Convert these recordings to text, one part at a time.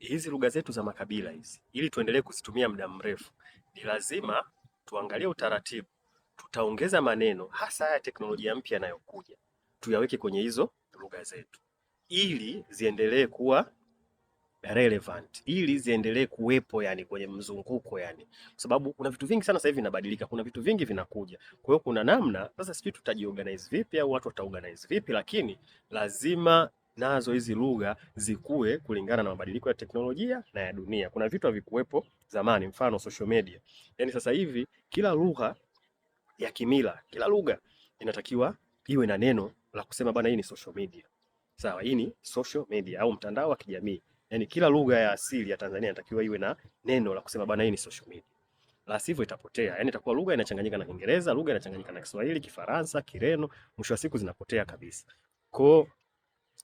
hizi lugha zetu za makabila hizi, ili tuendelee kuzitumia muda mrefu, ni lazima tuangalie utaratibu, tutaongeza maneno hasa haya teknolojia mpya yanayokuja, tuyaweke kwenye hizo lugha zetu ili ziendelee kuwa relevant, ili ziendelee kuwepo yani kwenye mzunguko yani, kwa sababu kuna vitu vingi sana sasa hivi vinabadilika, kuna vitu vingi vinakuja. Kwa hiyo kuna namna sasa, sijui tutajiorganize vipi au watu wataorganize vipi, lakini lazima nazo hizi lugha zikue kulingana na mabadiliko ya teknolojia na ya dunia. Kuna vitu havikuwepo zamani, mfano social media. Yani sasa hivi kila lugha ya kimila, kila lugha inatakiwa iwe na neno la kusema bana, hii ni social media. Sawa, hii ni social media au mtandao wa kijamii. Yani kila lugha ya asili ya Tanzania inatakiwa iwe na neno la kusema bana, hii ni social media. La sivyo itapotea. Yani itakuwa lugha inachanganyika na Kiingereza, lugha inachanganyika na Kiswahili, Kifaransa, Kireno, mwisho wa siku zinapotea kabisa. Kwa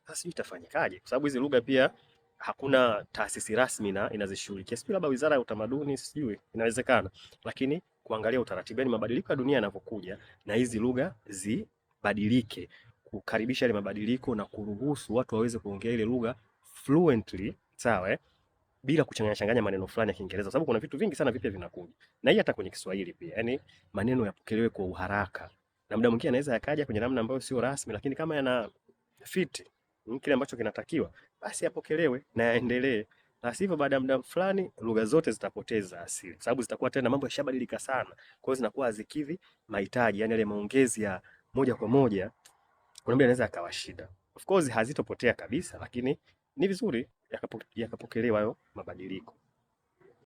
sasa itafanyikaje? Kwa sababu hizi lugha pia hakuna taasisi rasmi na inazishughulikia. Sio labda Wizara ya Utamaduni, sijui inawezekana. Lakini kuangalia utaratibu, yani mabadiliko ya dunia yanavyokuja na hizi lugha zibadilike, kukaribisha ile mabadiliko na kuruhusu watu waweze kuongea ile lugha fluently, sawa bila kuchanganya maneno fulani ya Kiingereza, sababu kuna vitu vingi sana vipya vinakuja. Na hii hata kwenye Kiswahili pia, yani maneno yapokelewe kwa uharaka. Na muda mwingine anaweza yakaja kwenye namna ambayo sio rasmi, lakini kama yana fit kile ambacho kinatakiwa, basi yapokelewe na yaendelee. Na sivyo baada ya muda fulani lugha zote zitapoteza asili, sababu zitakuwa tena mambo yashabadilika sana. Kwa hiyo zinakuwa hazikidhi mahitaji, yani ile maongezi ya moja kwa moja kuna mtu anaweza akawa shida. Of course hazitopotea kabisa, lakini ni vizuri yakapokelewa hayo mabadiliko.